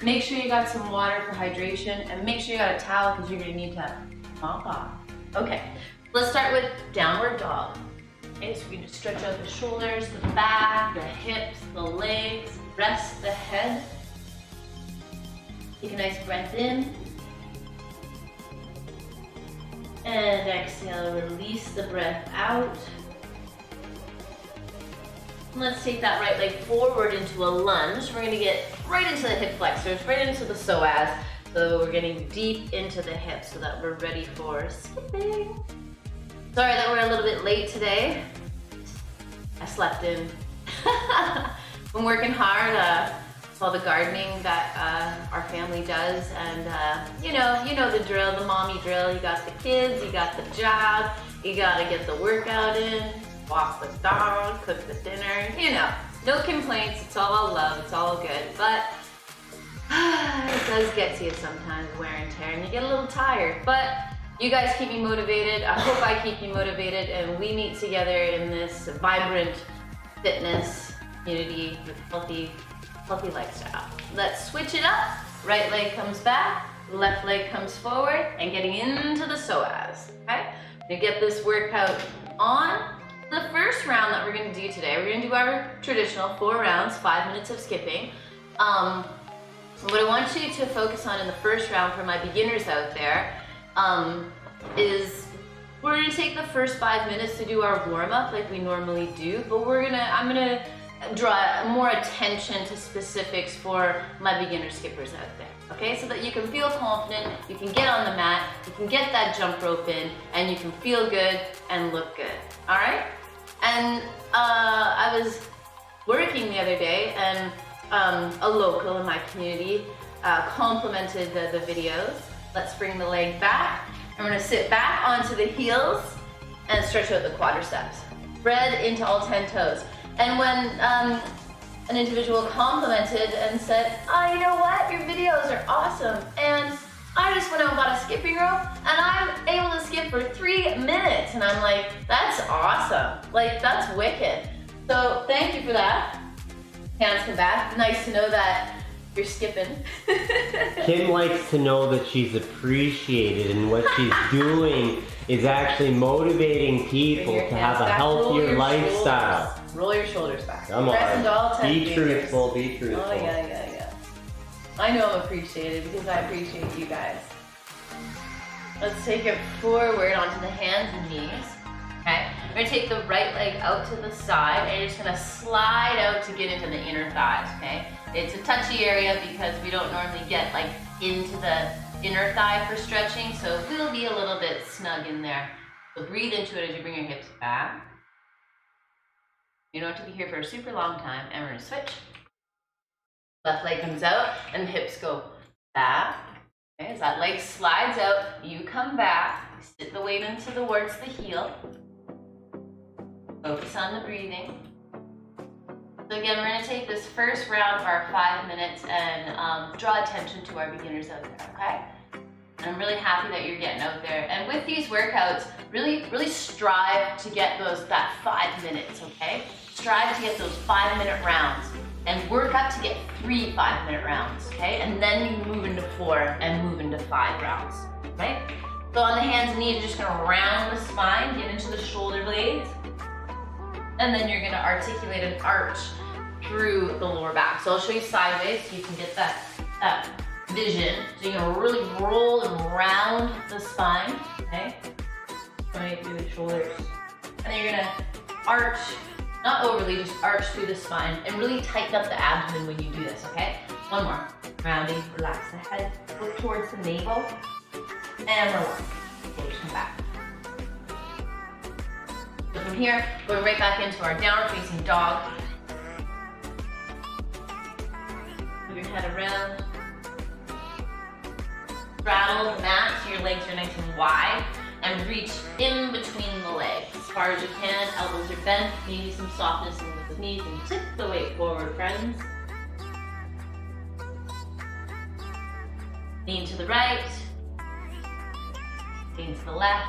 Make sure you got some water for hydration, and make sure you got a towel because you're gonna need to mop off. Okay, let's start with downward dog. Okay, so we can just stretch out the shoulders, the back, the hips, the legs, rest the head. Take a nice breath in. And exhale, release the breath out. Let's take that right leg forward into a lunge. We're gonna get right into the hip flexors, right into the psoas. So we're getting deep into the hips so that we're ready for skipping. Sorry that we're a little bit late today. I slept in. Been working hard with all the gardening that our family does, and you know the drill, the mommy drill. You got the kids, you got the job, you gotta get the workout in, walk the dog, cook the dinner. You know, no complaints. It's all love. It's all good, but it does get to you sometimes, wear and tear, and you get a little tired. But you guys keep me motivated. I hope I keep you motivated, and we meet together in this vibrant fitness community with healthy lifestyle. Let's switch it up. Right leg comes back, left leg comes forward, and getting into the psoas. Okay, to get this workout on. The first round that we're going to do today, we're going to do our traditional 4 rounds, 5 minutes of skipping. What I want you to focus on in the first round for my beginners out there is we're gonna take the first 5 minutes to do our warm-up like we normally do, but I'm gonna draw more attention to specifics for my beginner skippers out there, okay? So that you can feel confident, you can get on the mat, you can get that jump rope in, and you can feel good and look good, all right? And I was working the other day, and a local in my community complimented the videos. Let's bring the leg back. I'm gonna sit back onto the heels and stretch out the quadriceps. Spread into all 10 toes. And when an individual complimented and said, oh, you know what, your videos are awesome, and I just went out and bought a skipping rope, and I'm able to skip for 3 minutes. And I'm like, that's awesome. Like, that's wicked. So thank you for that. Hands come back. Nice to know that you're skipping. Kim likes to know that she's appreciated, and what she's doing is actually motivating people to have a healthier lifestyle. Roll your shoulders back. Come on. Be truthful, be truthful. Oh, yeah. I know I'm appreciated because I appreciate you guys. Let's take it forward onto the hands and knees. Okay, we're gonna take the right leg out to the side, and you're just gonna slide out to get into the inner thighs, okay? It's a touchy area because we don't normally get like into the inner thigh for stretching, so it will be a little bit snug in there. So breathe into it as you bring your hips back. You don't have to be here for a super long time, and we're gonna switch. Left leg comes out, and the hips go back. Okay, as that leg slides out, you come back, sit the weight into towards the heel. Focus on the breathing. So again, we're going to take this first round of our 5 minutes and draw attention to our beginners out there, okay? And I'm really happy that you're getting out there. And with these workouts, really strive to get that 5 minutes, okay? Strive to get those 5-minute rounds and work up to get 3 5-minute rounds, okay? And then you move into 4 and move into 5 rounds, right? So on the hands and knees, you're just going to round the spine, get into the shoulder blades. And then you're going to articulate an arch through the lower back. So I'll show you sideways so you can get that vision. So you're going to really roll and round the spine, okay? Right through the shoulders. And then you're going to arch, not overly, just arch through the spine and really tighten up the abdomen when you do this, okay? One more. Rounding, relax the head, look towards the navel, and relax. Okay, come back. So from here, going right back into our downward facing dog. Move your head around. Straddle the mat so your legs are nice and wide, and reach in between the legs as far as you can. Elbows are bent, maybe some softness in the knees, and tip the weight forward, friends. Lean to the right, lean to the left.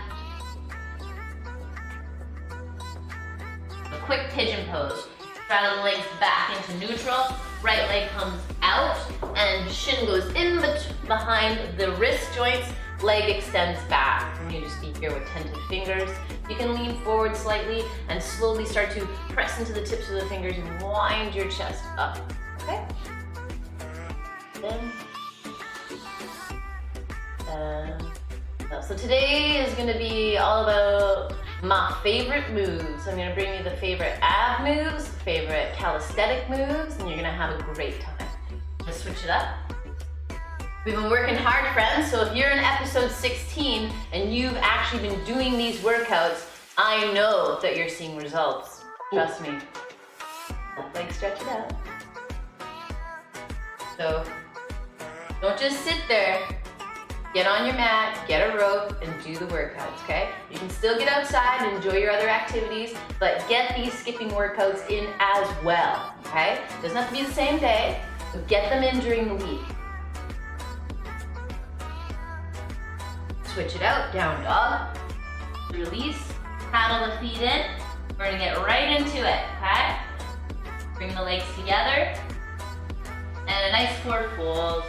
A quick pigeon pose. Straddle the legs back into neutral. Right leg comes out, and and shin goes in behind the wrist joints, leg extends back. And you just be here with tented fingers. You can lean forward slightly and slowly start to press into the tips of the fingers and wind your chest up, okay? So today is gonna be all about my favorite moves. I'm gonna bring you the favorite ab moves, favorite calisthenic moves, and you're gonna have a great time. Let's switch it up. We've been working hard, friends, so if you're in episode 16 and you've actually been doing these workouts, I know that you're seeing results. Trust me. Left leg, stretch it out. So, don't just sit there. Get on your mat, get a rope, and do the workouts, okay? You can still get outside and enjoy your other activities, but get these skipping workouts in as well, okay? Doesn't have to be the same day, but get them in during the week. Switch it out, down dog. Release, paddle the feet in. We're gonna get right into it, okay? Bring the legs together, and a nice forward fold.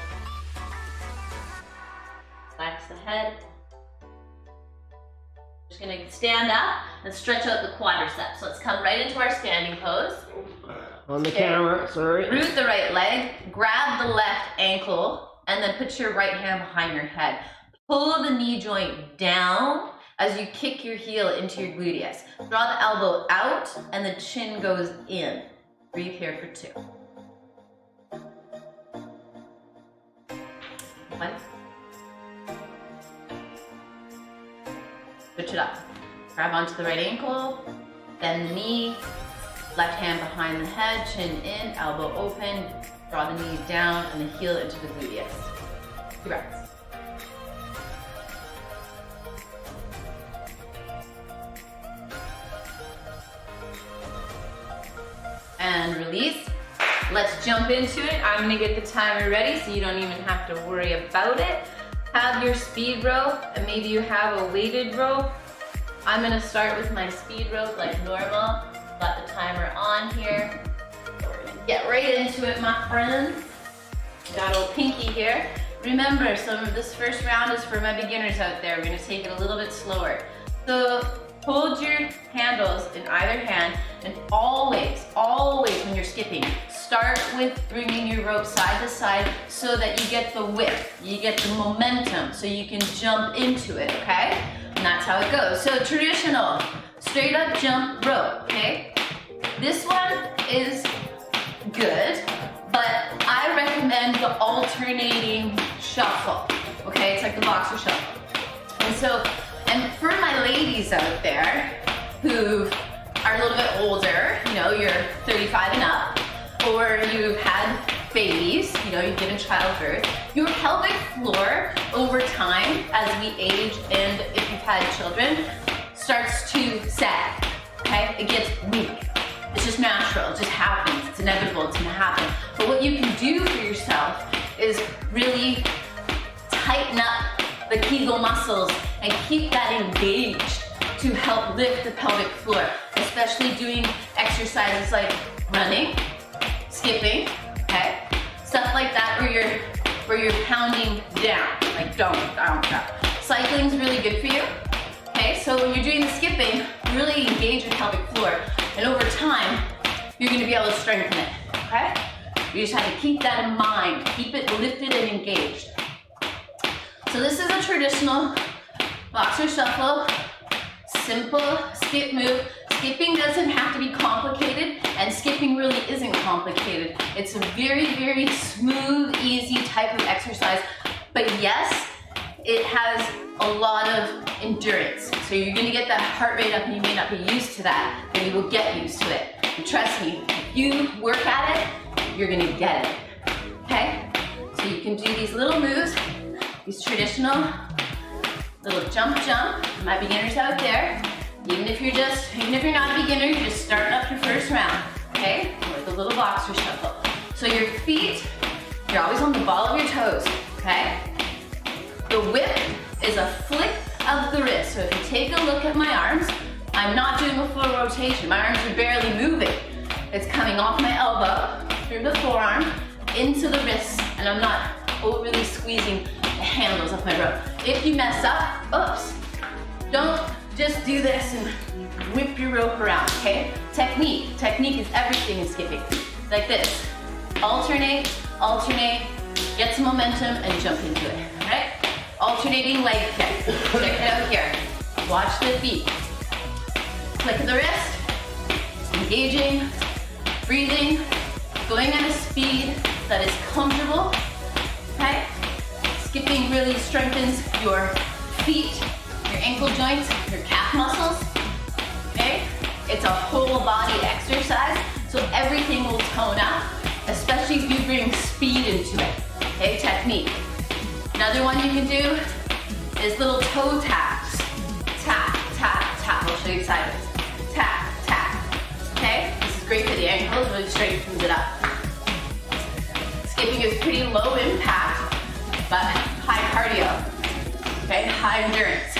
Relax the head. Just gonna stand up and stretch out the quadriceps. So let's come right into our standing pose. On the camera, sorry. Root the right leg, grab the left ankle, and then put your right hand behind your head. Pull the knee joint down as you kick your heel into your gluteus. Draw the elbow out and the chin goes in. Breathe here for 2. 1. Switch it up. Grab onto the right ankle, bend the knee, left hand behind the head, chin in, elbow open, draw the knee down and the heel into the gluteus. 2 breaths. And release. Let's jump into it. I'm gonna get the timer ready so you don't even have to worry about it. Have your speed rope, and maybe you have a weighted rope. I'm gonna start with my speed rope like normal. Got the timer on here. So we're gonna get right into it, my friends. Got old Pinky here. Remember, this first round is for my beginners out there. We're gonna take it a little bit slower. So hold your handles in either hand, and always when you're skipping, start with bringing your rope side to side so that you get the width, you get the momentum, so you can jump into it, okay? And that's how it goes. So traditional, straight up jump rope, okay? This one is good, but I recommend the alternating shuffle, okay? It's like the boxer shuffle. And for my ladies out there who are a little bit older, you know, you're 35 and up, or you've had babies, you know, you've given childbirth, your pelvic floor over time as we age and if you've had children, starts to sag, okay? It gets weak. It's just natural, it just happens, it's inevitable, it's gonna happen. But what you can do for yourself is really tighten up the Kegel muscles and keep that engaged to help lift the pelvic floor, especially doing exercises like running, skipping, okay? Stuff like that where you're pounding down, like down. Cycling's really good for you, okay? So when you're doing the skipping, really engage your pelvic floor, and over time, you're gonna be able to strengthen it, okay? You just have to keep that in mind, keep it lifted and engaged. So this is a traditional boxer shuffle, simple skip move. Skipping doesn't have to be complicated, and skipping really isn't complicated. It's a very, very smooth, easy type of exercise, but yes, it has a lot of endurance. So you're gonna get that heart rate up and you may not be used to that, but you will get used to it. And trust me, if you work at it, you're gonna get it, okay? So you can do these little moves, these traditional little jump. My beginners out there, even if you're not a beginner, you're just starting up your first round, okay? With a little boxer shuffle. So your feet, you're always on the ball of your toes, okay? The whip is a flick of the wrist. So if you take a look at my arms, I'm not doing a full rotation. My arms are barely moving. It's coming off my elbow, through the forearm, into the wrist, and and I'm not overly squeezing the handles of my rope. If you mess up, oops, don't just do this and whip your rope around, okay? Technique. Technique is everything in skipping. Like this. Alternate, alternate, get some momentum, and jump into it, right? Alternating leg kick. Check it out here. Watch the feet. Click of the wrist. Engaging, breathing, going at a speed that is comfortable, okay? Skipping really strengthens your feet, your ankle joints, your calf muscles, okay? It's a whole body exercise, so everything will tone up, especially if you bring speed into it, okay? Technique. Another one you can do is little toe taps. Tap, tap, tap. I'll show you sideways. Tap, tap, okay? This is great for the ankles, really straightens it up. Skipping is pretty low impact, but high cardio, okay? High endurance.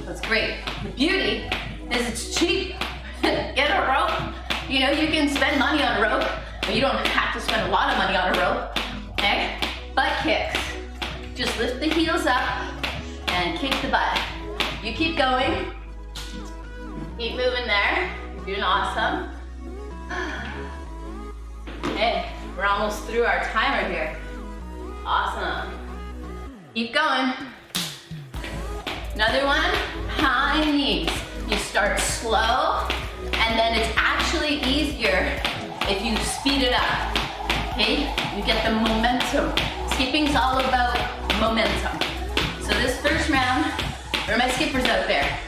That's great. The beauty is it's cheap. Get a rope. You know, you can spend money on a rope, but you don't have to spend a lot of money on a rope, okay? Butt kicks. Just lift the heels up and kick the butt. You keep going. Keep moving there. You're doing awesome. Okay, we're almost through our timer here. Awesome. Keep going. Another one, high knees. You start slow, and then it's actually easier if you speed it up, okay? You get the momentum. Skipping's all about momentum. So this first round, where are my skippers out there?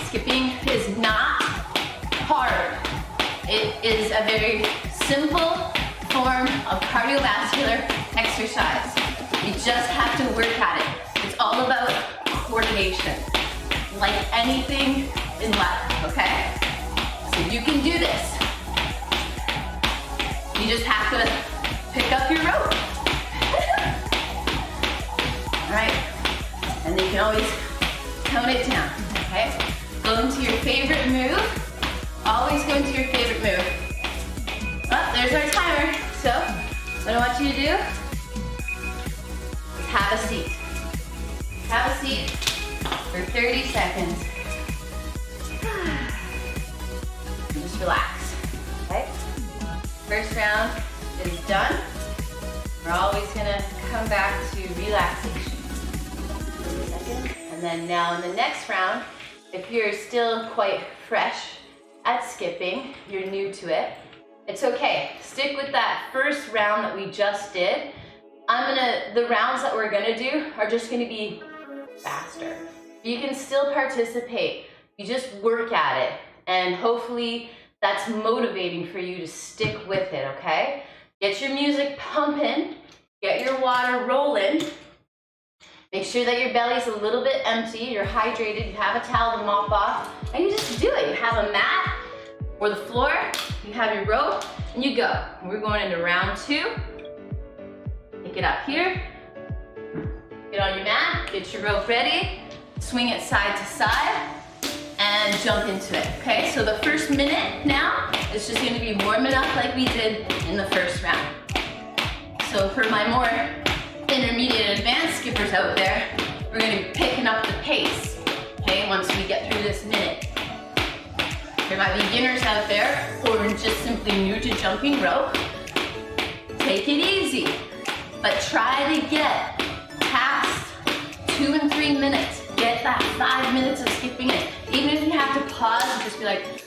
Skipping is not hard. It is a very simple form of cardiovascular exercise. You just have to work at it. It's all about coordination, like anything in life, okay? So you can do this. You just have to pick up your rope. All right, and you can always tone it down, okay? Go into your favorite move. Always go into your favorite move. Oh, there's our timer. So, what I want you to do is have a seat. Have a seat for 30 seconds. And just relax, okay? First round is done. We're always gonna come back to relaxation. And then now in the next round, if you're still quite fresh at skipping, you're new to it, it's okay. Stick with that first round that we just did. The rounds that we're gonna do are just gonna be faster. You can still participate. You just work at it, and hopefully that's motivating for you to stick with it, okay? Get your music pumping, get your water rolling. Make sure that your belly's a little bit empty, you're hydrated, you have a towel to mop off, and you just do it. You have a mat or the floor, you have your rope, and you go. We're going into round 2. Pick it up here, get on your mat, get your rope ready, swing it side to side, and jump into it, okay? So the first minute now is just gonna be warming up like we did in the first round. So for my more intermediate and advanced skippers out there, we're gonna be picking up the pace, okay, once we get through this minute. There might be beginners out there or just simply new to jumping rope. Take it easy, but try to get past 2 and 3 minutes. Get that 5 minutes of skipping in. Even if you have to pause and just be like,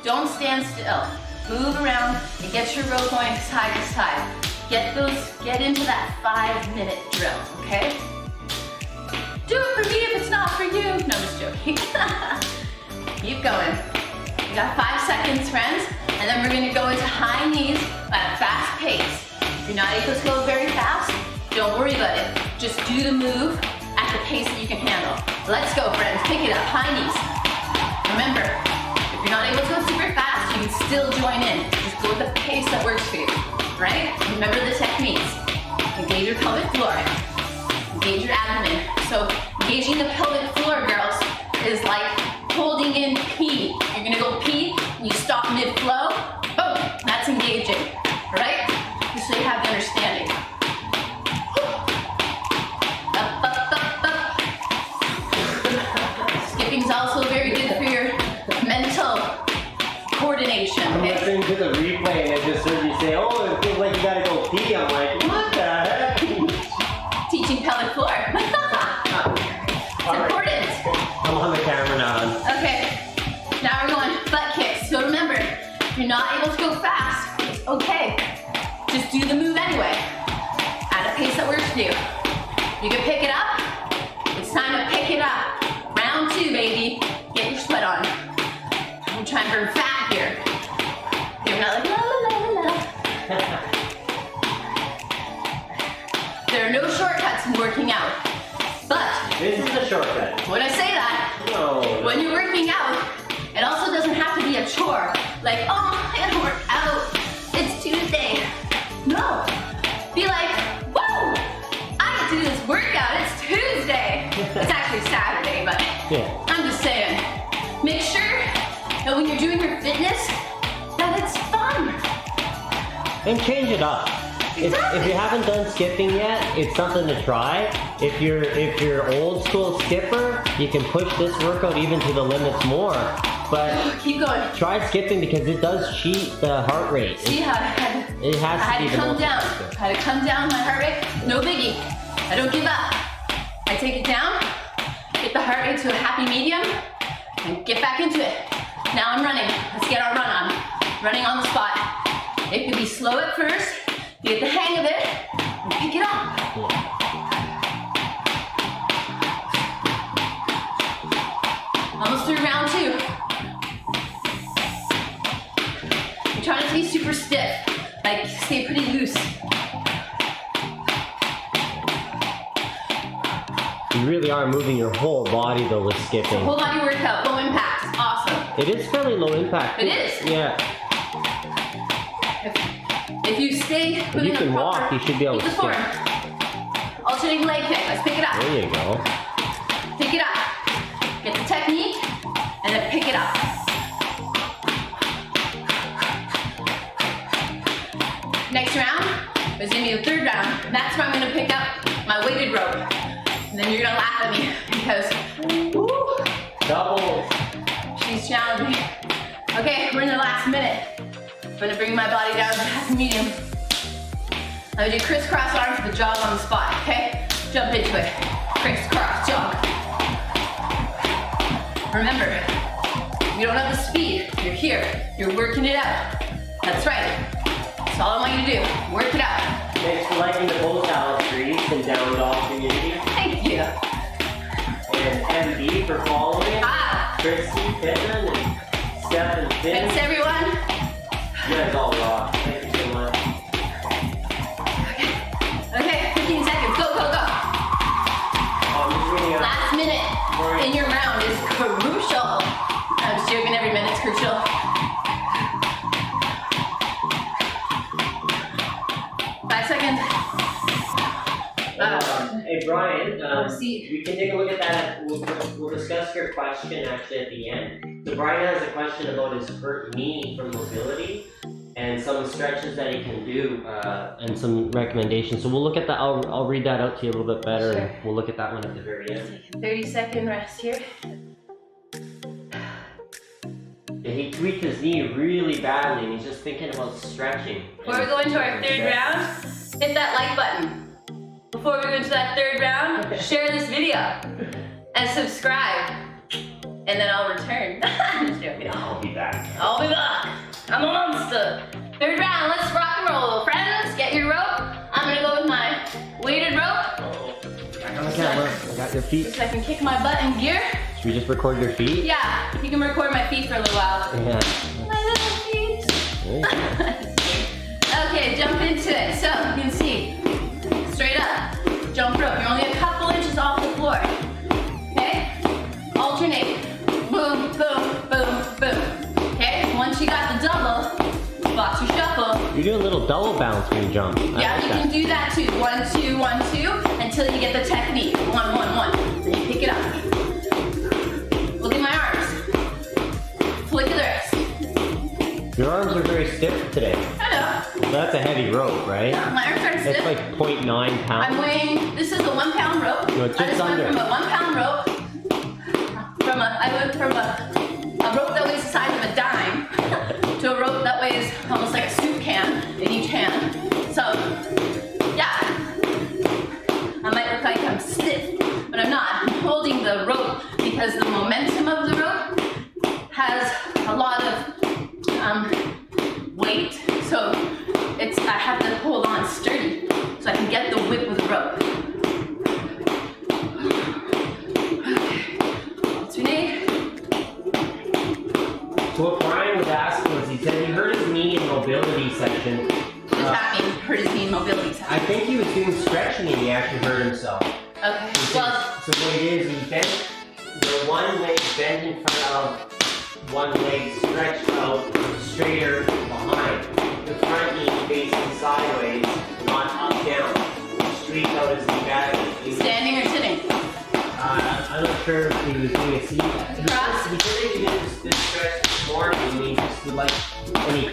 don't stand still. Move around and get your rope going side to side. Get into that 5-minute drill, okay? Do it for me if it's not for you. No, I'm just joking. Keep going. We got 5 seconds, friends, and then we're gonna go into high knees at a fast pace. If you're not able to go very fast, don't worry about it. Just do the move at the pace that you can handle. Let's go, friends. Pick it up, high knees. Remember, if you're not able to go super fast, you can still join in. Just go with the pace that works for you, right? Remember the techniques. Engage your pelvic floor. Engage your abdomen. So engaging the pelvic floor, girls, is like holding in P. You're gonna go P, and you stop mid-flow. Boom, that's engaging, right? Just so you have the understanding. it works for you. You can pick it up. It's time to pick it up. Round 2, baby. Get your sweat on. I'm trying to burn fat here. You're not like, la la la la la. There are no shortcuts in working out. But This is a shortcut. when I say that, No. when you're working out, it also doesn't have to be a chore. Like, oh, I gotta work out. It's Tuesday. No. Be like, whoa, I have to do this workout. It's Tuesday. It's actually Saturday, but Yeah. I'm just saying. Make sure that when you're doing your fitness, that it's fun. And change it up. If you haven't done skipping yet, it's something to try. If you're old school skipper, you can push this workout even to the limits more. But Keep going. try skipping because it does cheat the heart rate. See how It has I had to be to the come most down. effective. I had to come down my heart rate. No biggie. I don't give up. I take it down, get the heart rate to a happy medium, and get back into it. Now I'm running. Let's get our run on. Running on the spot. It can be slow at first. You get the hang of it, and pick it up. Almost through round 2. You're trying to be super stiff. Like, stay pretty loose. You really are moving your whole body though with skipping. Whole body workout, low impact. Awesome. It is fairly low impact. It is. Yeah. If you stay If putting you can a proper, walk, you should be able to keep the form. Alternating leg kick. Let's pick it up. There you go. Pick it up. Get the technique, and then pick it up. Next round is gonna be the 3rd round. And that's where I'm gonna pick up my weighted rope. And then you're gonna laugh at me because, woo, Double. she's challenging. Okay, we're in the last minute. I'm gonna bring my body down to happy medium. I'm gonna do crisscross arms with a jog on the spot, okay? Jump into it. Crisscross jog. Remember, you don't have the speed. You're here. You're working it out. That's right. That's all I want you to do. Work it out. Thanks for liking the post, Alex Reese and Down Dog community. Thank you. And MD for following. Ah, Christy, Pittman, and Steph and Finn. thanks everyone. You guys all rock. Thank you so much. Okay, 15 seconds. Go, go, go. I'm just reading out. Last minute in your round is crucial. I'm just joking, every minute's crucial. Hey Brian, see. we can take a look at that. We'll discuss your question actually at the end. So Brian has a question about his hurt knee from mobility and some stretches that he can do and some recommendations. So we'll look at that. I'll read that out to you a little bit better. Sure. And we'll look at that one at the very end. 30-second rest here. He tweaked his knee really badly and he's just thinking about stretching. Before we go into our 3rd round, hit that like button. Before we go into that 3rd round, share this video and subscribe. And then I'll return. I'm just joking. I'll be back. I'll be back. I'm a monster. 3rd round, let's rock and roll. Friends, get your rope. I'm gonna go with my weighted rope. Back on the camera. I got your feet. So I can kick my butt in gear. Should we just record your feet? Yeah, you can record my feet for a little while. Yeah. My little feet. There you go. Okay, jump into it. So you can see, straight up, jump rope. You're only a couple inches off the floor. Okay? Alternate. Boom, boom, boom, boom. Okay? Once you got the double, box or shuffle. You do a little double bounce when you jump. Yeah, you can do that too. 1, 2, 1, 2, until you get the technique. 1, 1, 1. Then you pick it up. Look at my arms. Flick of the wrist. Your arms are very stiff today. I know. So that's a heavy rope, right? Yeah, my arms are stiff. It's like 0.9 pounds. I'm weighing, this is a 1 pound rope. No, just I just under. went from a 1 pound rope, I went from a rope that weighs the size of a dime to a rope that weighs almost like a soup can in each hand. So, yeah, I might look like I'm stiff, but I'm not. I'm holding the rope because the momentum of the rope has a lot of weight, so I have to hold on sturdy so I can get the whip with the rope. to hurt himself. Okay. Well, so what he did is he bent the one leg bent in front of one leg stretched out straighter behind. The front knee facing sideways, not up down. Straight out as knee back. Standing or sitting? I'm not sure if he was doing a seat. He said he did this stretch this morning and he just would like any.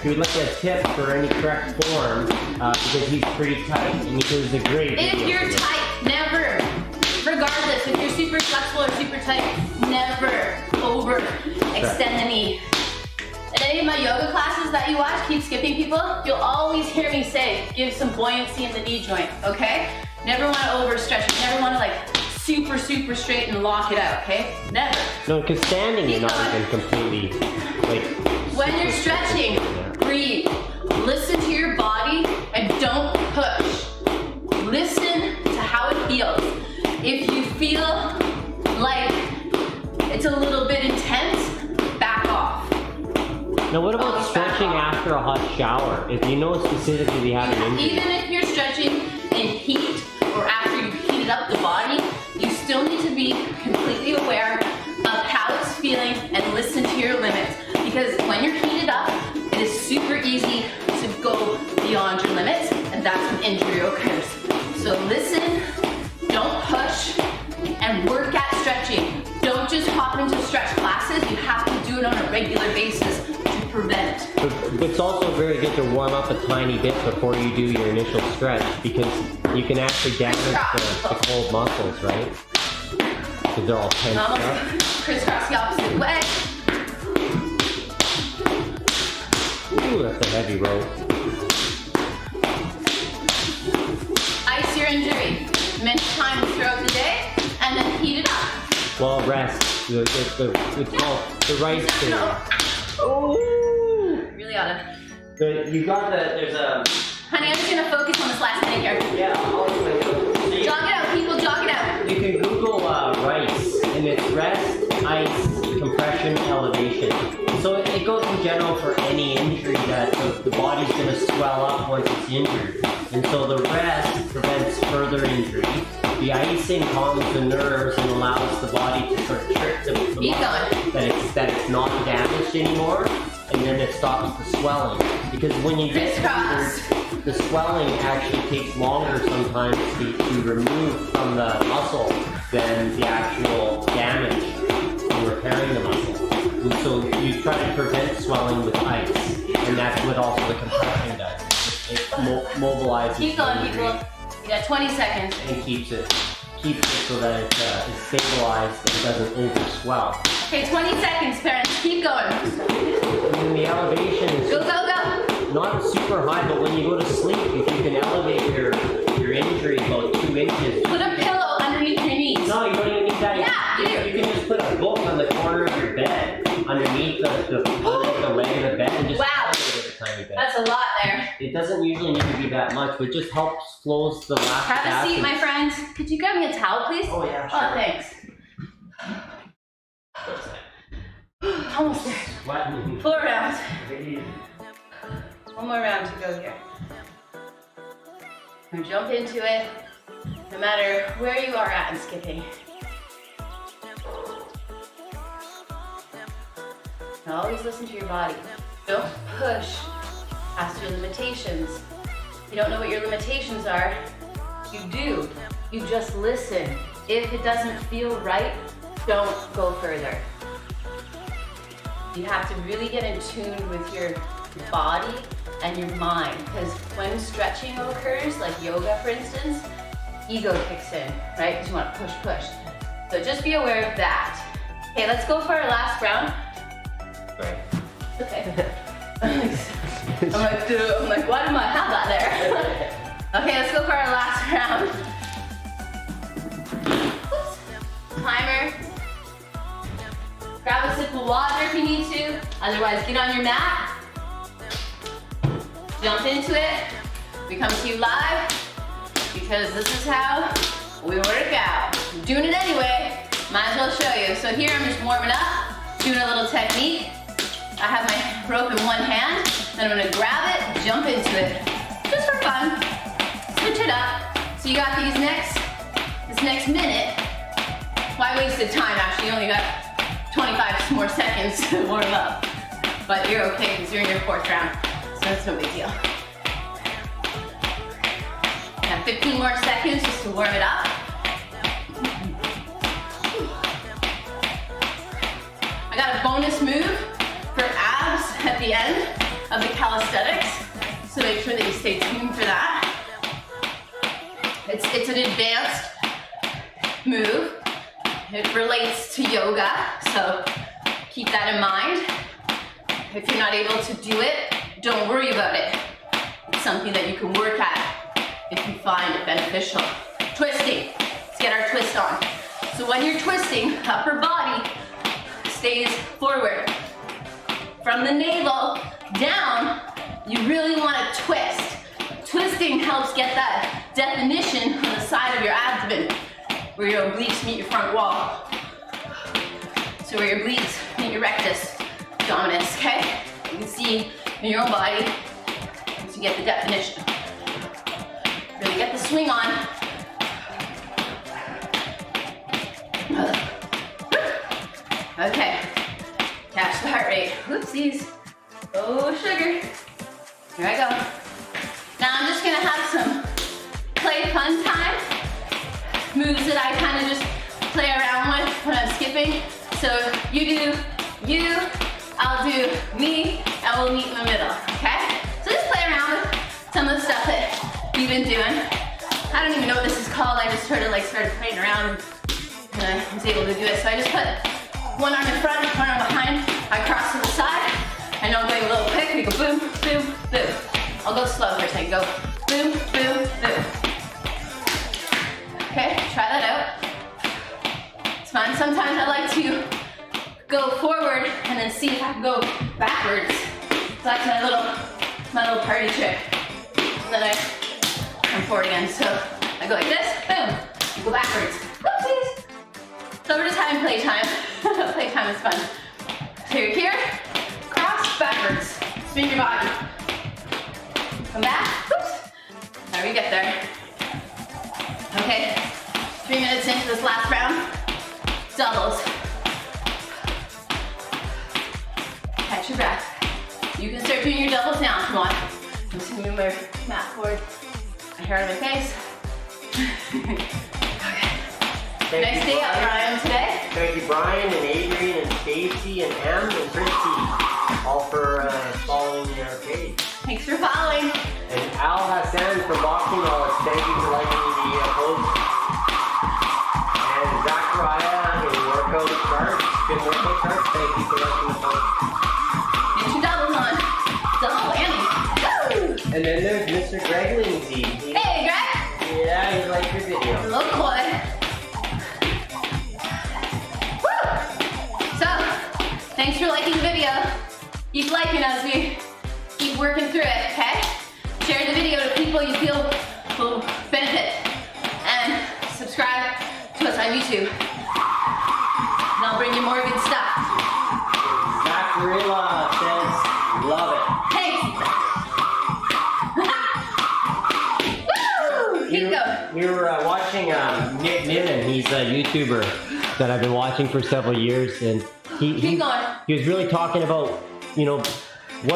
He would like a tip for any correct form because he's pretty tight and he was a great. If you're tight, never. Regardless, if you're super flexible or super tight, never overextend the knee. In any of my yoga classes that you watch, keep skipping people, you'll always hear me say, give some buoyancy in the knee joint, okay? Never want to overstretch it. Never want to like super straight and lock it out, okay? Never. No, because standing you're not even completely like. When you're stretching, breathe. Listen to your body and don't push. Listen to how it feels. If you feel like it's a little bit intense, back off. Now what about stretching after a hot shower? If you know specifically you have an injury. Even if you're stretching in heat or after you've heated up the body, you still need to be completely aware of how it's feeling and listen to your limits. Because when you're heated up, it is super easy to go beyond your limits, and that's when injury occurs. So listen, don't push, and work at stretching. Don't just hop into stretch classes. You have to do it on a regular basis to prevent. It's also very good to warm up a tiny bit before you do your initial stretch because you can actually damage the cold muscles, right? Because they're all tensed up. Crisscross the opposite way. Ooh, that's a heavy rope. Ice your injury many times throughout the day, and then heat it up. Well, rest. It's called the rice thing. Oh! Really ought to. You got there's a... Honey, I'm just going to focus on this last thing here. Yeah, Jog it out, people, jog it out. You can Google rice, and it's rest, ice, compression, elevation. So it goes in general for any injury that the body's going to swell up once it's injured. And so the rest prevents further injury. The icing calms the nerves and allows the body to sort of trick the muscle that it's not damaged anymore, and then it stops the swelling. Because when you get injured, the swelling actually takes longer sometimes to remove from the muscle than the actual damage in repairing the muscle. And so you try to prevent swelling with ice, and that's what also the compression does. It mobilizes. Keep going, people. You got 20 seconds. And keeps it so that it's stabilized and doesn't overswell. Okay, 20 seconds, parents. Keep going. And then the elevation is go. Not super high, but when you go to sleep, if you can elevate your injury about 2 inches. Put a pillow underneath your knees. No, you don't even need that. Yeah, you can just put a book on the corner of your bed, underneath the leg of the bed, and just elevate it a tiny bit. That's a lot there. It doesn't usually need to be that much, but it just helps flows the lactic acid. Have a seat, my friends. Could you grab me a towel, please? Oh, yeah, sure. Oh, thanks. Almost there. 4 rounds. One more round to go here. And jump into it, no matter where you are at in skipping. Now always listen to your body. Don't push past your limitations. If you don't know what your limitations are, you do. You just listen. If it doesn't feel right, don't go further. You have to really get in tune with your body and your mind, because when stretching occurs, like yoga for instance, ego kicks in, right? Because you want to push. So just be aware of that. Okay, let's go for our last round. Right. Okay. I'm like, why do I have that there? Okay, let's go for our last round. Oops. Timer. Grab a sip of water if you need to. Otherwise, get on your mat. Jump into it. We come to you live because this is how we work out. I'm doing it anyway. Might as well show you. So here I'm just warming up, doing a little technique. I have my rope in one hand, then I'm gonna grab it, jump into it. Just for fun. So you got this next minute. Well, I wasted time actually, you only got 25 more seconds to warm up. But you're okay because you're in your 4th round, so that's no big deal. You have 15 more seconds just to warm it up. I got a bonus move for abs at the end of the calisthenics, so make sure that you stay tuned for that. It's an advanced move. It relates to yoga, so keep that in mind. If you're not able to do it, don't worry about it. It's something that you can work at if you find it beneficial. Twisting. Let's get our twist on. So when you're twisting, upper body stays forward. From the navel down, you really want to twist. Twisting helps get that definition on the side of your abdomen, where your obliques meet your front wall. So where your obliques meet your rectus abdominis, okay? You can see in your own body, so you get the definition. Really get the swing on. Okay, catch the heart rate. Whoopsies. Oh, sugar. Here I go. Now I'm just gonna have some play fun time. Moves that I kind of just play around with when I'm skipping. So you do you, I'll do me, and we'll meet in the middle, okay? So just play around with some of the stuff that you've been doing. I don't even know what this is called. I just sort of like started playing around and I was able to do it. So I just put one arm in front, one arm behind. I cross to the side. I know I'm going a little quick. We go boom, boom, boom. I'll go slow for a second. Go boom, boom, boom. Okay, try that out. It's fun. Sometimes I like to go forward and then see if I can go backwards. So that's my little party trick. And then I come forward again. So I go like this, boom, you go backwards. Whoopsies. So we're just having playtime. Playtime is fun. So you're here, cross, backwards. Spin your body. Come back, whoops. Now we get there. Okay, 3 minutes into this last round. Doubles. Catch your breath. You can start doing your doubles now if you want. I'm just gonna move my mat forward. My hair on my face. Okay. Nice day out, Brian, today. Thank you, Brian and Adrian and Stacy and Em and Christy, all for following our page. Thanks for following. And Al Hassan from Boxing Knowledge, thank you for liking the post. And Zachariah in Workout Charts, good Workout Charts, thank you for liking the post. Get your doubles on. Double whammy. Woo! And then there's Mr. Greg Lindsay. Hey, Greg. Yeah, he liked your video. Hello, boy. Woo! So, thanks for liking the video. Keep liking as we keep working through it, okay? Share the video to people you feel will benefit. And subscribe to us on YouTube. And I'll bring you more good stuff. Zachariah says, love it. Thanks. Woo! Keep going. We were watching Nick Niven. He's a YouTuber that I've been watching for several years, and he was really talking about, you know, you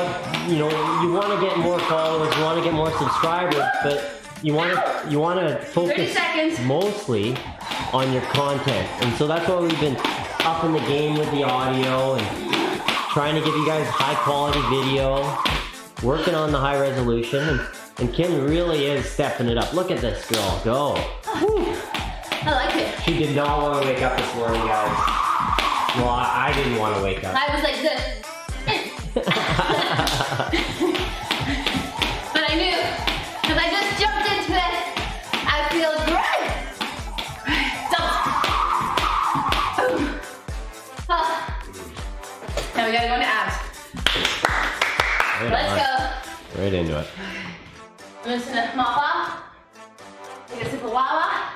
want to get more followers, you want to get more subscribers, but you want to focus mostly on your content. And so that's why we've been upping the game with the audio and trying to give you guys high quality video, working on the high resolution, and Kim really is stepping it up. Look at this girl go. I like it. She did not want to wake up this morning, guys. Well, I didn't want to wake up. I was like this. But I knew, because I just jumped into it, I feel great. Double. Oh. Now we gotta go into abs. Let's go. Right into it. I'm just gonna mop off. Take a sip of Wawa.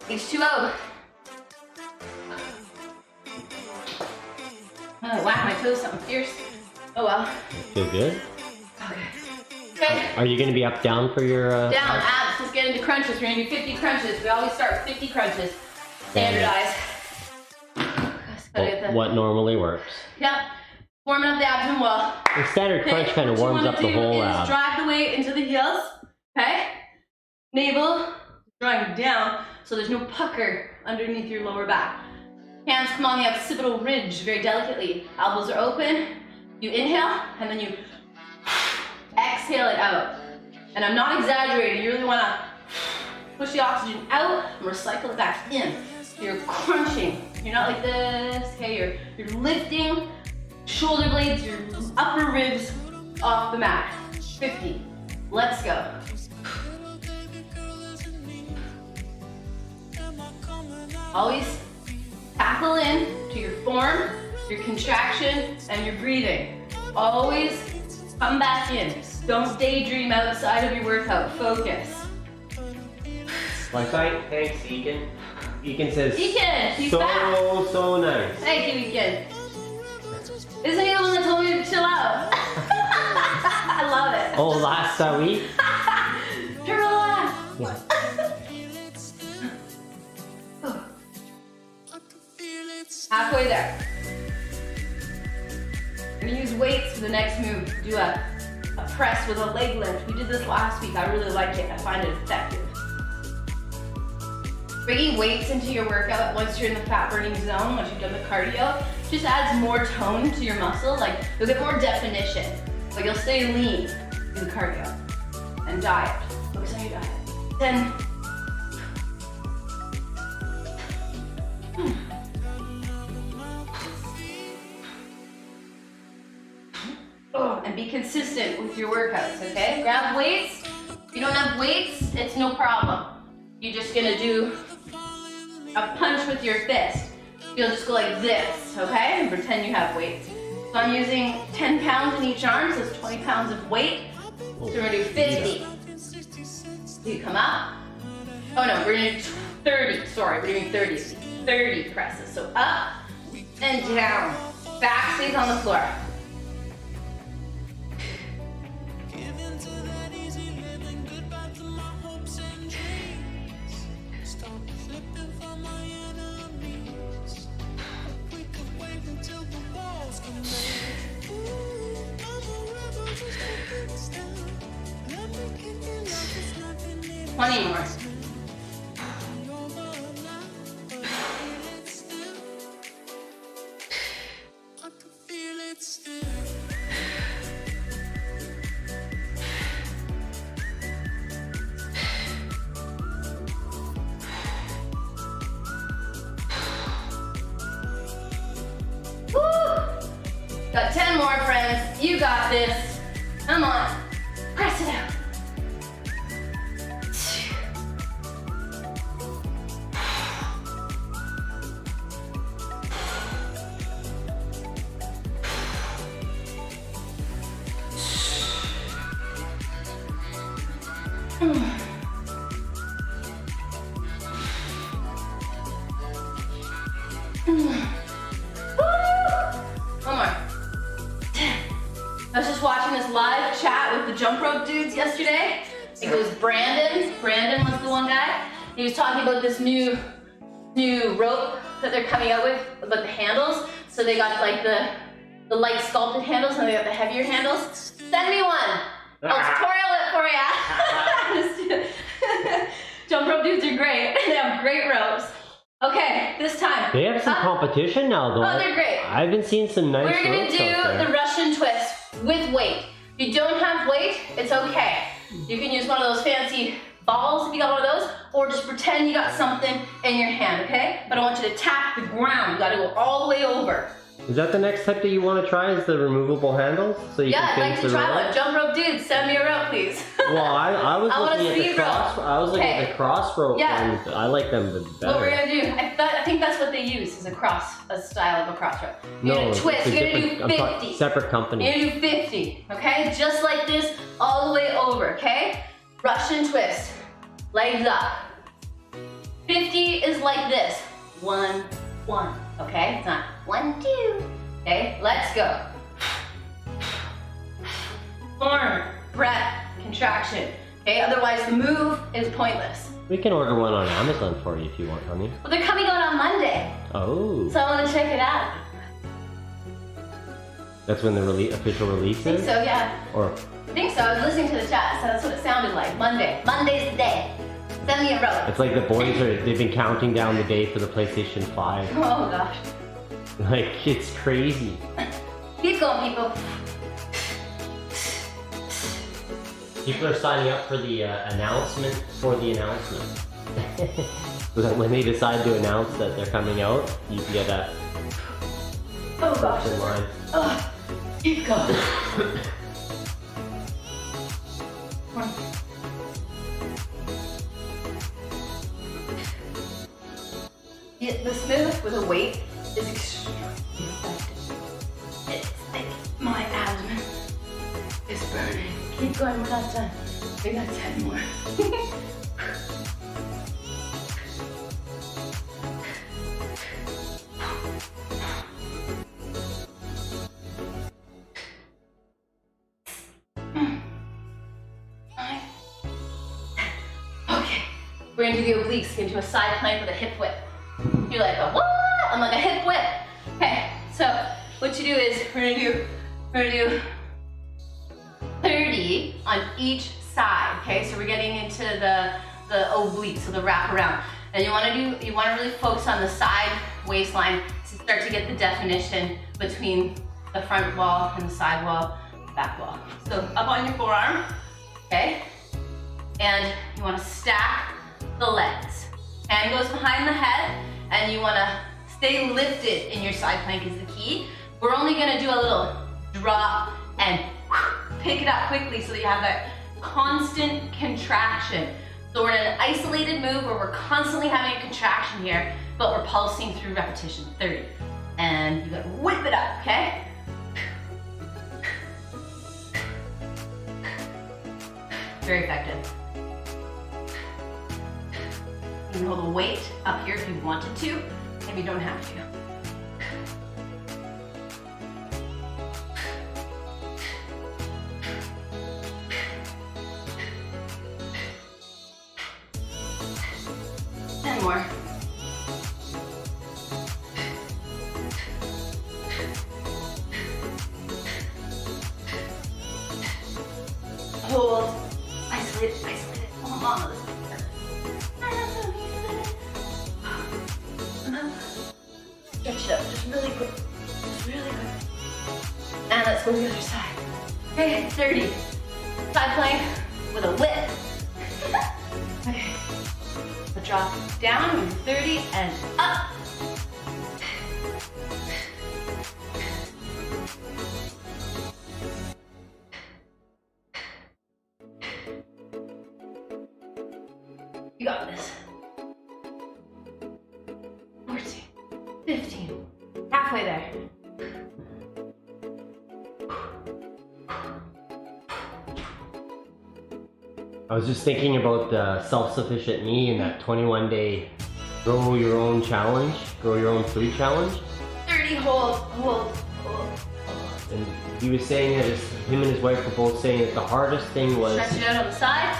H2O. I'm gonna whack my toes something fierce. Oh well. Feel good? Okay. Okay. Are you going to be up down for your down, abs to let's get into crunches. We're gonna do 50 crunches. We always start with 50 crunches. Standardized. What normally works. Yep. Warming up the abdomen well. The standard crunch kind of warms up the whole ab. Drive the weight into the heels. Okay? Navel drawing down so there's no pucker underneath your lower back. Hands come on the occipital ridge very delicately. Elbows are open. You inhale and then you exhale it out. And I'm not exaggerating. You really want to push the oxygen out and recycle it back in. You're crunching. You're not like this. Okay, you're lifting shoulder blades, your upper ribs off the mat. 50. Let's go. Always tackle in to your form, your contraction, and your breathing. Always come back in. Don't daydream outside of your workout. Focus. Like thanks, Egan. Egan says, Egan, he's back. So nice. Thank you, Egan. Isn't he the one that told me to chill out? I love it. Oh, last week? Relax. Yeah. Halfway there. We're gonna use weights for the next move. Do a press with a leg lift. We did this last week. I really like it. I find it effective. Bringing weights into your workout once you're in the fat burning zone, once you've done the cardio, just adds more tone to your muscle. Like you'll get more definition. Like you'll stay lean in the cardio. And diet. Focus on your diet. 10. Oh, and be consistent with your workouts, okay? Grab weights. If you don't have weights, it's no problem. You're just gonna do a punch with your fist. You'll just go like this, okay? And pretend you have weights. So I'm using 10 pounds in each arm, so it's 20 pounds of weight. So we're gonna do 50. So you come up. Oh no, we're gonna do 30, sorry, we're doing 30. 30 presses. So up and down. Back stays on the floor. Twenty more. Got 10 more, friends. You got this. Come on. Press it out. One more. I was just watching this live chat with the jump rope dudes yesterday. I think it was Brandon. Brandon was the one guy. He was talking about this new rope that they're coming out with, about the handles. So they got like the light sculpted handles and they got the heavier handles. Send me one. I'll tutorial it for you. Jump rope dudes are great. They have great ropes. Okay, this time. They have some competition now, though. Oh, they're great. I've been seeing some nice We're gonna ropes do out there. the Russian twist with weight. If you don't have weight, it's okay. You can use one of those fancy balls if you got one of those, or just pretend you got something in your hand, okay? But I want you to tap the ground. You gotta go all the way over. Is that the next type that you want to try? Is the removable handles? So you Yeah, can I'd like to try one. Jump rope dudes, send me a rope, please. Well, I was looking at the cross. I was looking at the cross rope, Yeah. and I like them better. What we're gonna do? I think that's what they use is a style of a cross rope. You're No, gonna twist. it's a You're gonna do different- I'm talking 50. separate company. You're gonna do 50, okay? Just like this, all the way over, okay? Russian twist, legs up. 50 is like this, 1, 1, okay? It's not 1, 2, okay? Let's go. Form, breath, contraction. Okay, otherwise the move is pointless. We can order one on Amazon for you if you want, honey. Well, they're coming out on Monday. Oh. So I want to check it out. That's when the official release is? I think so, yeah. Or? I think so. I was listening to the chat, so that's what it sounded like. Monday. Monday's the day. Send me a rope. It's like the boys they've been counting down the day for the PlayStation 5. Oh gosh. Like, it's crazy. Keep going, people. People are signing up for the announcement for the announcement. So that when they decide to announce that they're coming out, you can get that in line. Oh, keep going. The smooth with a weight is extremely effective. It's like my abdomen is burning. Keep going one last time. We got 10 more. Okay, we're gonna do the obliques into a side plank with a hip whip. You're like, what? I'm like a hip whip. Okay, so what you do is we're gonna do 30 on each side. Okay, so we're getting into the oblique, so the wrap around. And you want to really focus on the side waistline to start to get the definition between the front wall and the side wall, back wall. So up on your forearm, okay, and you want to stack the legs. Hand goes behind the head, and you want to stay lifted in your side plank is the key. We're only going to do a little drop and pick it up quickly so that you have that constant contraction. So we're in an isolated move where we're constantly having a contraction here, but we're pulsing through repetition, 30. And you gotta whip it up, okay? Very effective. You can hold the weight up here if you wanted to, if you don't have to. And more. Hold. Isolate it, isolate it. Oh, mama, this stretch it up, just really quick. Just really quick. And let's go to the other side. Okay, 30. Side plank with a whip. Okay. So drop down, 30, and up. You got this. 14, 15, halfway there. I was just thinking about the self-sufficient me and that 21-day grow your own challenge, grow your own food challenge. 30, hold. And he was saying that him and his wife were both saying that the hardest thing was Stretch it out on the side.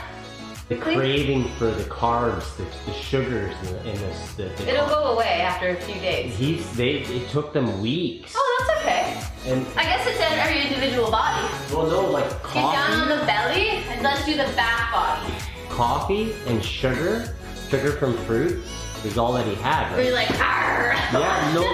the craving for the carbs, the sugars, and the It'll go away after a few days. It took them weeks. Oh, that's okay. And I guess it's in every individual body. well, no, like Get down on coffee, the belly and let's do the back body. coffee and sugar from fruits is all that he had. Where Right? you're like, arrgh. Yeah, no.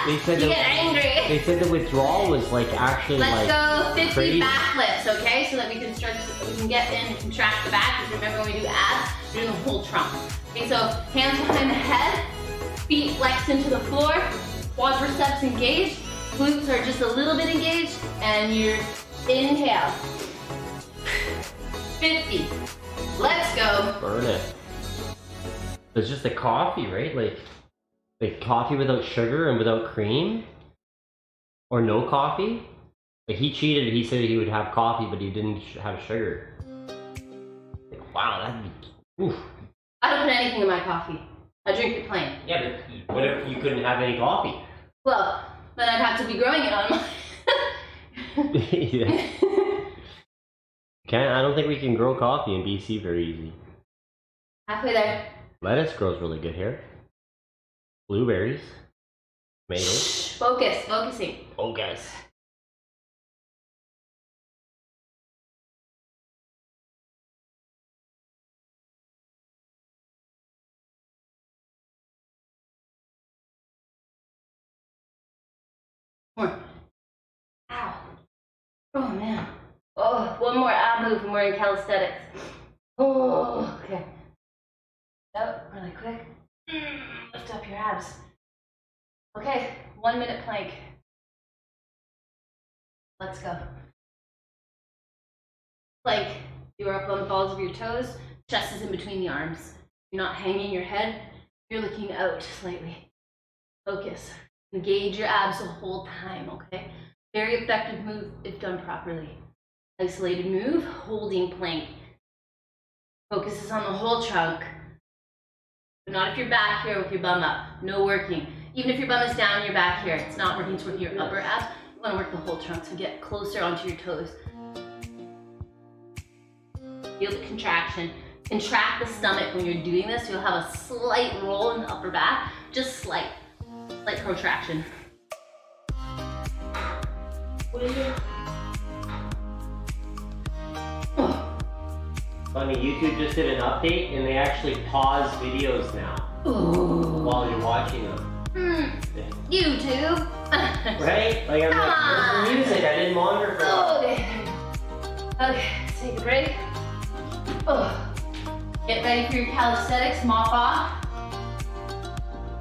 They said You get angry. They said the withdrawal was like actually Let's like go 50 crazy. backflips, okay? So that we can start, we can get in and contract the back. Because remember when we do abs, we're doing the whole trunk. Okay, so hands behind the head, feet flexed into the floor, quadriceps engaged, glutes are just a little bit engaged, and your inhale. 50. Let's go. Burn it. It's just the coffee, right? Like coffee without sugar and without cream, or no coffee. But he cheated. He said he would have coffee, but he didn't have sugar. Like, wow, that'd be. Oof. I don't put anything in my coffee. I drink it plain. Yeah, but what if you couldn't have any coffee? Well, then I'd have to be growing it on my. Yeah. I don't think we can grow coffee in BC very easy. Halfway there. Lettuce grows really good here. Blueberries. Tomatoes. Focusing. Focus. More. Ow. Oh man. Oh, one more ab move and we're in calisthenics. Oh, okay. Out really quick. Lift up your abs. Okay, 1 minute plank. Let's go. Plank. You are up on the balls of your toes. Chest is in between the arms. You're not hanging your head. You're looking out slightly. Focus. Engage your abs the whole time, okay? Very effective move if done properly. Isolated move, holding plank. Focus is on the whole trunk. But not if you're back here with your bum up. No working. Even if your bum is down, you're back here. It's not working, it's working your upper abs. You want to work the whole trunk, so get closer onto your toes. Feel the contraction. Contract the stomach when you're doing this. You'll have a slight roll in the upper back. Just slight protraction. Funny, YouTube just did an update and they actually pause videos now while you're watching them. YouTube. Right? Like I'm like, where's the music? I didn't monitor for that. Okay. Okay, let's take a break. Oh. Get ready for your calisthenics, mop off.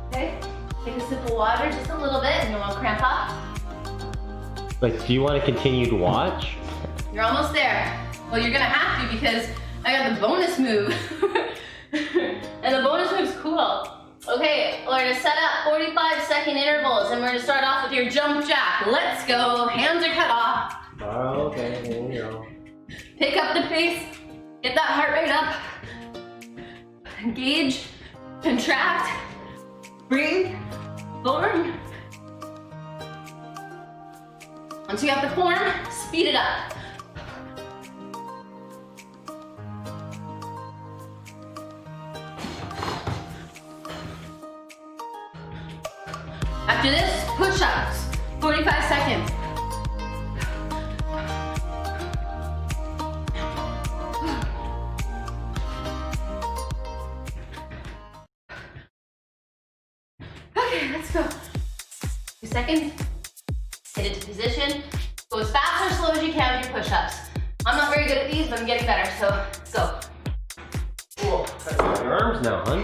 Okay, take a sip of water, just a little bit, and you won't cramp up. Like, do you want to continue to watch? You're almost there. Well, you're gonna have to because I got the bonus move. And the bonus move's cool. Okay, we're gonna set up 45-second intervals and we're gonna start off with your jump jack. Let's go, hands are cut off. Oh, okay, there you go. Pick up the pace, get that heart rate up. Engage, contract, breathe, form. Once you have the form, speed it up. After this, push-ups, 45 seconds. Okay, let's go. 2 seconds. Get into position. Go as fast or slow as you can with your push-ups. I'm not very good at these, but I'm getting better, so let's go. Cool. Your arms now, hon.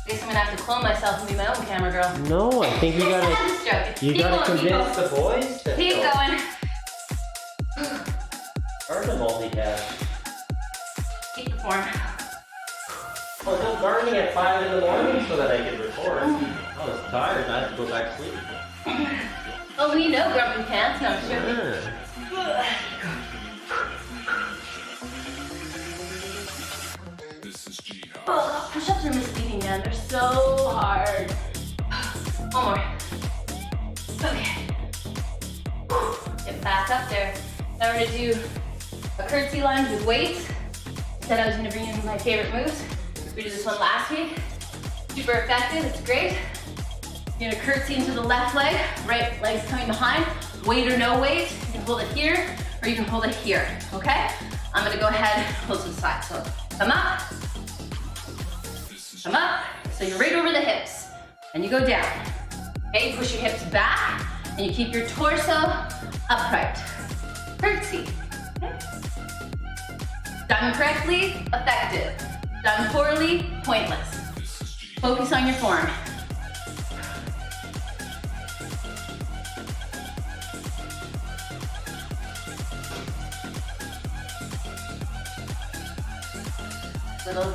I guess I'm gonna have to clone myself and be my own camera girl. No, I think you gotta convince the boys to keep going. Hard to multitask. Keep the form. I was up gardening at 5 in the morning so that I could record. I was tired, I had to go back to sleep. Oh, we know grumpy pants. No, I'm joking. Yeah. Oh, push-ups are misleading, man. They're so hard. One more. Okay. Get back up there. Now we're gonna do a curtsy lunge with weights. I said I was gonna bring in my favorite moves. We did this one last week. Super effective, it's great. You're gonna curtsy into the left leg, right leg's coming behind. Weight or no weight, you can hold it here or you can hold it here, okay? I'm gonna go ahead, close to the side. So come up, so you're right over the hips, and you go down. Okay, push your hips back, and you keep your torso upright. Curtsy. Okay. Done correctly, effective. Done poorly, pointless. Focus on your form. Little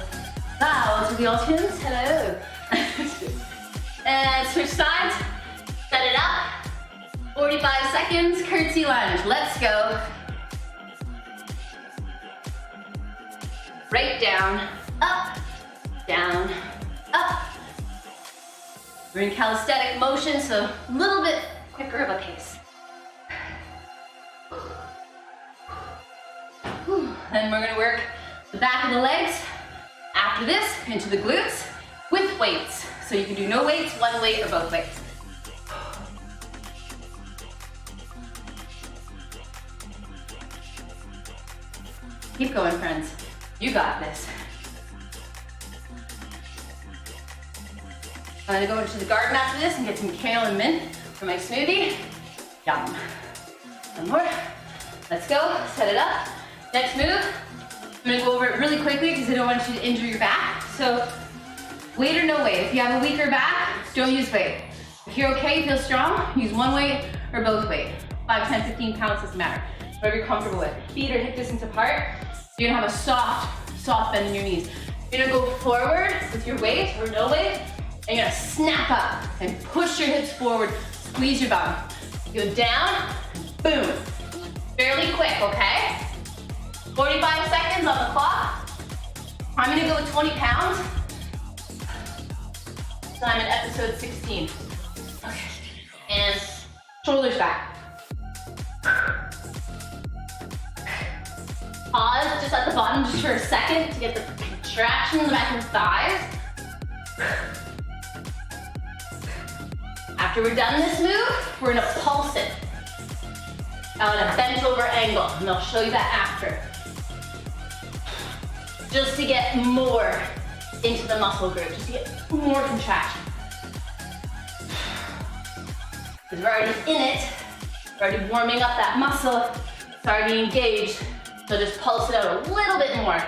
bow to the alternates. Hello. And switch sides. Set it up. 45 seconds, curtsy lunge. Let's go. Right down, up, down, up. We're in calisthenic motion, so a little bit quicker of a pace. Then we're gonna work the back of the legs. After this, into the glutes with weights. So you can do no weights, one weight, or both weights. Keep going, friends. You got this. I'm gonna go into the garden after this and get some kale and mint for my smoothie. Yum. One more. Let's go. Set it up. Next move. I'm gonna go over it really quickly because I don't want you to injure your back. So, weight or no weight. If you have a weaker back, don't use weight. If you're okay, feel strong, use one weight or both weight. 5, 10, 15 pounds, doesn't matter. Whatever you're comfortable with. Feet are hip distance apart. You're gonna have a soft bend in your knees. You're gonna go forward with your weight or no weight, and you're gonna snap up and push your hips forward, squeeze your bum. Go down, boom. Fairly quick, okay? 45 seconds on the clock. I'm gonna go with 20 pounds. So I'm in episode 16. Okay, and shoulders back. Pause just at the bottom just for a second to get the contraction in the back of the thighs. After we're done this move, we're gonna pulse it on a bent over angle, and I'll show you that after. Just to get more into the muscle group, just to get more contraction. Because we're already in it, we're already warming up that muscle, it's already engaged, so just pulse it out a little bit more.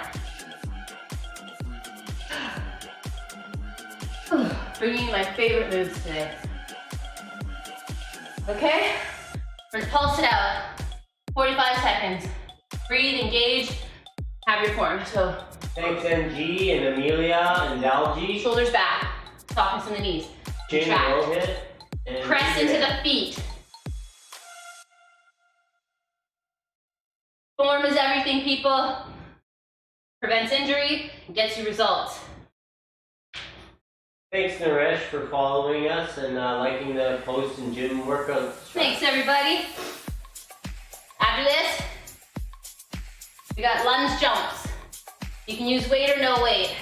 Bringing in my favorite moves today. Okay, we're gonna pulse it out, 45 seconds. Breathe, engage, have your form. So, thanks MG and Amelia and Dalji. Shoulders back, softness in the knees. Chin roll hit. And press into the feet. Form is everything, people. Prevents injury, gets you results. Thanks, Naresh, for following us and liking the post and gym workouts. Thanks, everybody. After this, we got lunge jumps. You can use weight or no weight.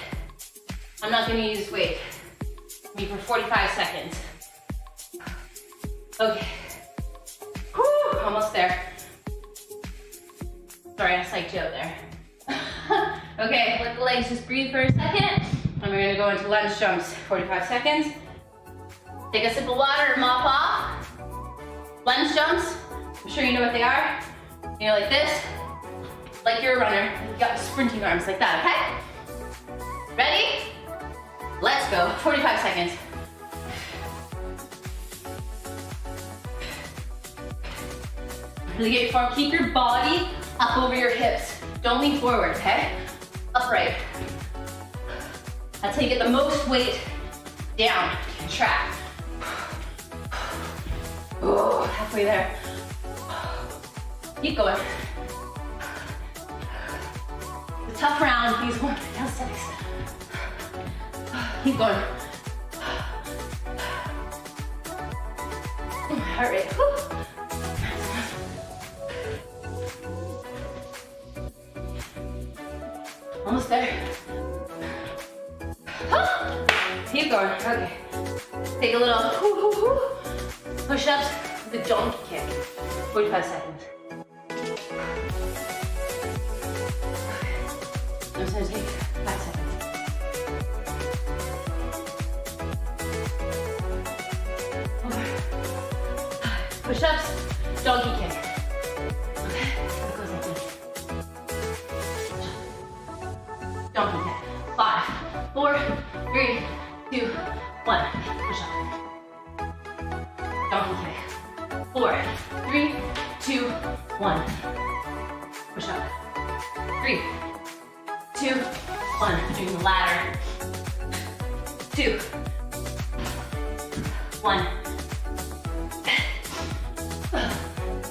I'm not going to use weight. Be for 45 seconds. Okay. Whew, almost there. Sorry, I psyched you out there. Okay, let the legs just breathe for a second. And we're gonna go into lunge jumps, 45 seconds. Take a sip of water or mop off. Lunge jumps, I'm sure you know what they are. You know, like this, like you're a runner. You've got sprinting arms like that, okay? Ready? Let's go, 45 seconds. Really get your form, keep your body up over your hips. Don't lean forward, okay? Upright. That's how you get the most weight down, contract. Oh, halfway there. Keep going. It's a tough round, these one calisthenics. Keep going. Heart rate. Whew. Almost there. Keep going. Okay. Take a little push-ups with a donkey kick. 45 seconds. I'm just gonna take 5 seconds. Push-ups, donkey kick. Okay, that goes like this. Donkey kick. 5, 4, 3, 2, 1. Push up. Donkey kick. 4, 3, 2, 1. Push up. 3, 2, 1. Doing the ladder. 2, 1.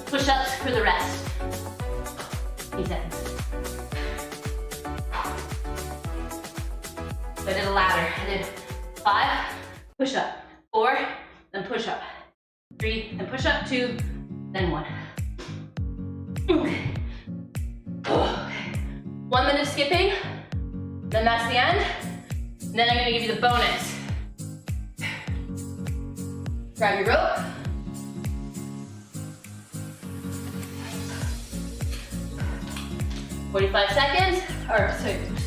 Push-ups for the rest. 8 seconds. So I did a ladder. I did 5, push up, 4, then push up, 3, then push up, 2, then 1. Okay. 1 of skipping, then that's the end. And then I'm gonna give you the bonus. Grab your rope. "45 seconds, or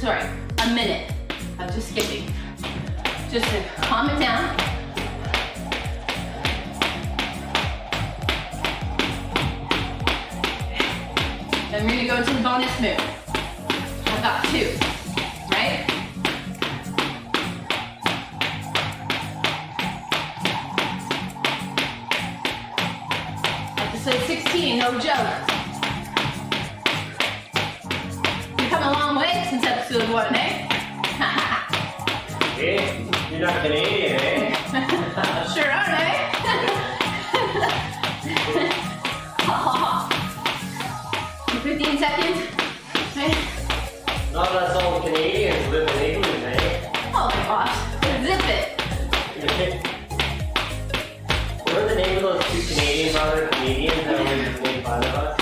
sorry, a minute of just skipping. Just to calm it down. Then we're gonna go into the bonus move. I've got 2, right? Episode 16, no joke. We've come a long way since episode 1, eh? Hey, you're not Canadian, eh? Sure are, eh? 15 seconds. Okay. Not us all Canadians live in England, eh? Oh my gosh, zip it. What are the name of those 2 Canadian brother comedians that only just made fun of us?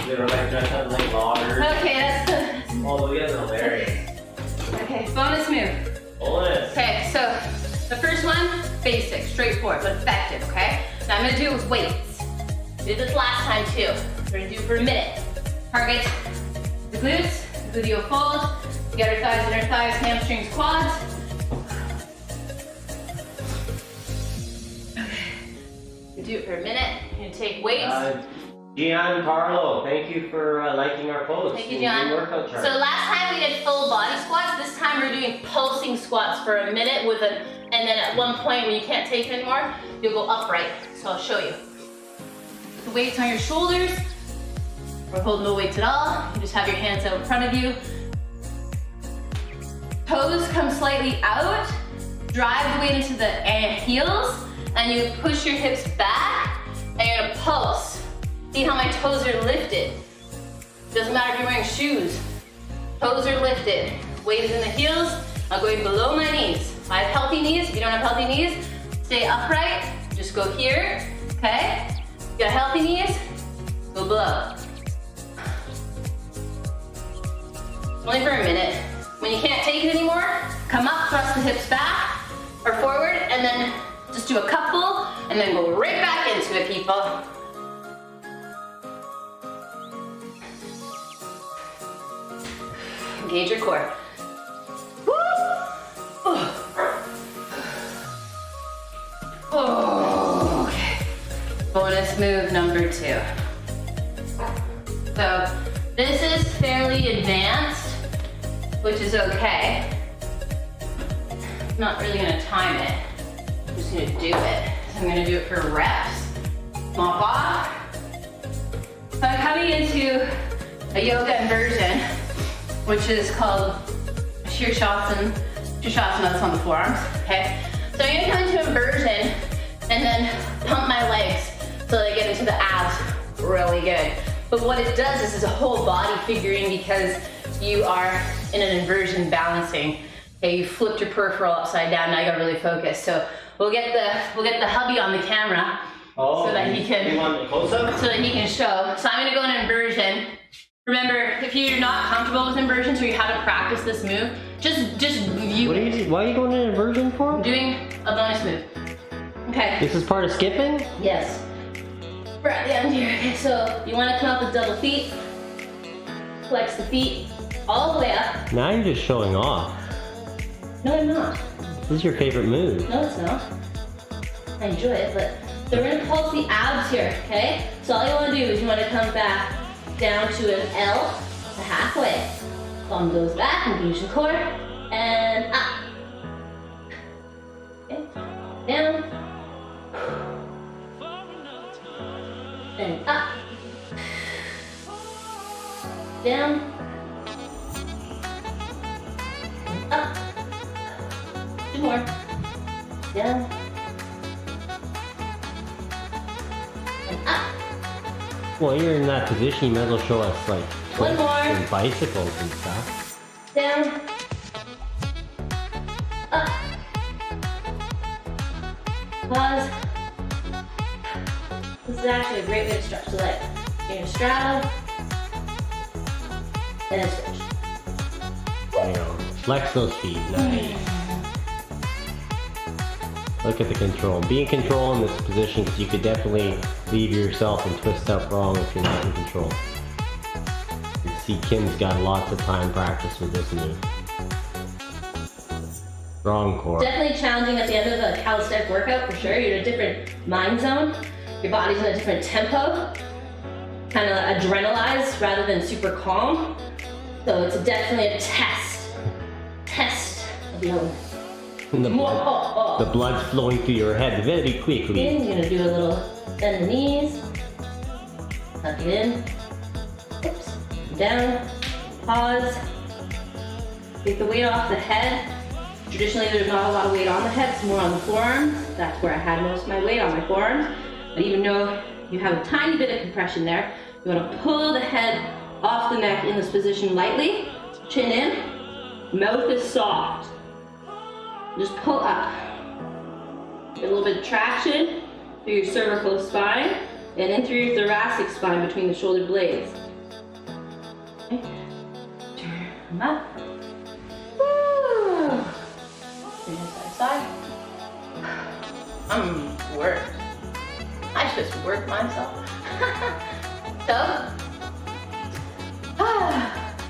They were like dressed up like loggers. Okay, that's Oh, you guys are hilarious. okay, bonus move. Bonus. Okay, so the first one, basic, straightforward, but effective, okay? Now I'm gonna do it with weights. Did this last time too. We're gonna do it for a minute. Target the glutes, the gluteal fold, the outer thighs, inner thighs, hamstrings, quads. Okay, we do it for a minute. You're gonna take weights. Giancarlo, thank you for liking our post. Thank you, and John. your workout chart. So last time we did full body squats. This time we're doing pulsing squats for a minute with and then at one point when you can't take it anymore, you'll go upright. So I'll show you. The weights on your shoulders, or hold no weights at all. You just have your hands out in front of you. Toes come slightly out. Drive the weight into the heels, and you push your hips back, and you're gonna pulse. See how my toes are lifted. Doesn't matter if you're wearing shoes. Toes are lifted. Weight is in the heels. I'm going below my knees. If I have healthy knees, if you don't have healthy knees, stay upright. Just go here, okay? You got healthy knees, go below. Only for a minute. When you can't take it anymore, come up, thrust the hips back or forward, and then just do a couple, and then go right back into it, people. Engage your core. Woo! Oh, okay. Bonus move number 2. So this is fairly advanced, which is okay. I'm not really gonna time it. I'm just gonna do it. So I'm gonna do it for reps. Mop off. So I'm coming into a yoga inversion, which is called Shirshasana. Shirshasana, that's on the forearms, okay? So I'm gonna come into inversion and then pump my legs so they get into the abs really good. But what it does is it's a whole body figuring because you are in an inversion balancing. Okay, you flipped your peripheral upside down, now you gotta really focus. So we'll get the hubby on the camera so that he can you want the close-up? so that he can show. So I'm gonna go in inversion. Remember, if you're not comfortable with inversions or you haven't practiced this move, just view it. Why are you going to inversion for? I'm doing a bonus move. Okay. This is part of skipping? Yes. We're at the end here. Okay, so you want to come up with double feet. Flex the feet all the way up. Now you're just showing off. No, I'm not. This is your favorite move. No, it's not. I enjoy it, but so we're gonna pulse the abs here, okay? So all you want to do is you want to come back down to an L, to halfway. Thumb goes back, engage the core, and up. Okay, down, and up, down, and up. 2 more, down, and up. Well, you're in that position, you might as well show us like One more. and bicycles and stuff. Down, up, pause. This is actually a great way to stretch the legs. You're gonna straddle, And then switch. Hang on. Flex those feet. Nice. Look at the control. Be in control in this position because you could definitely leave yourself and twist up wrong if you're not in control. You see Kim's got lots of time practice with this move. Strong core. Definitely challenging at the end of a calisthenic workout for sure. You're in a different mind zone. Your body's in a different tempo. Kind of adrenalized rather than super calm. So it's definitely a test of your The blood's flowing through your head very quickly. You're gonna do a little bend the knees, tuck it in, oops, down, pause, take the weight off the head. Traditionally there's not a lot of weight on the head, it's more on the forearms. That's where I had most of my weight, on my forearms. But even though you have a tiny bit of compression there, you wanna pull the head off the neck in this position lightly, chin in, mouth is soft. Just pull up. Get a little bit of traction through your cervical spine and then through your thoracic spine between the shoulder blades. Okay. Turn them up. Woo! Turn side to side. I'm worked. I just worked myself. So,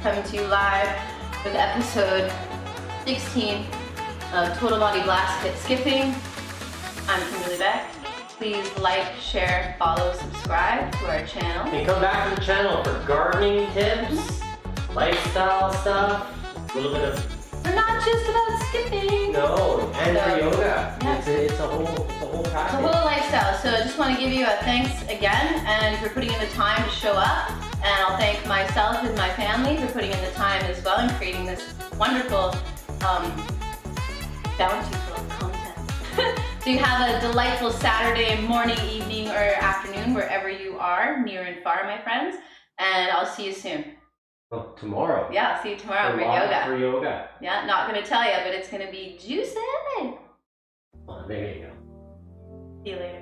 coming to you live with episode 16 of Total Body Blast Hip Skipping. I'm Kimberly Beck. Please like, share, follow, subscribe to our channel. And come back to the channel for gardening tips, lifestyle stuff, a little bit of... We're not just about skipping. No, and for yoga. Yeah. It's a whole practice. It's a whole lifestyle. So I just want to give you a thanks again and for putting in the time to show up. And I'll thank myself and my family for putting in the time as well and creating this wonderful bountiful content. So you have a delightful Saturday morning, evening, or afternoon, wherever you are, near and far, my friends. And I'll see you soon. Oh, tomorrow. Yeah, I'll see you tomorrow for yoga. For yoga. Yeah, not gonna tell you, but it's gonna be juicy. Oh, there you go. See you later.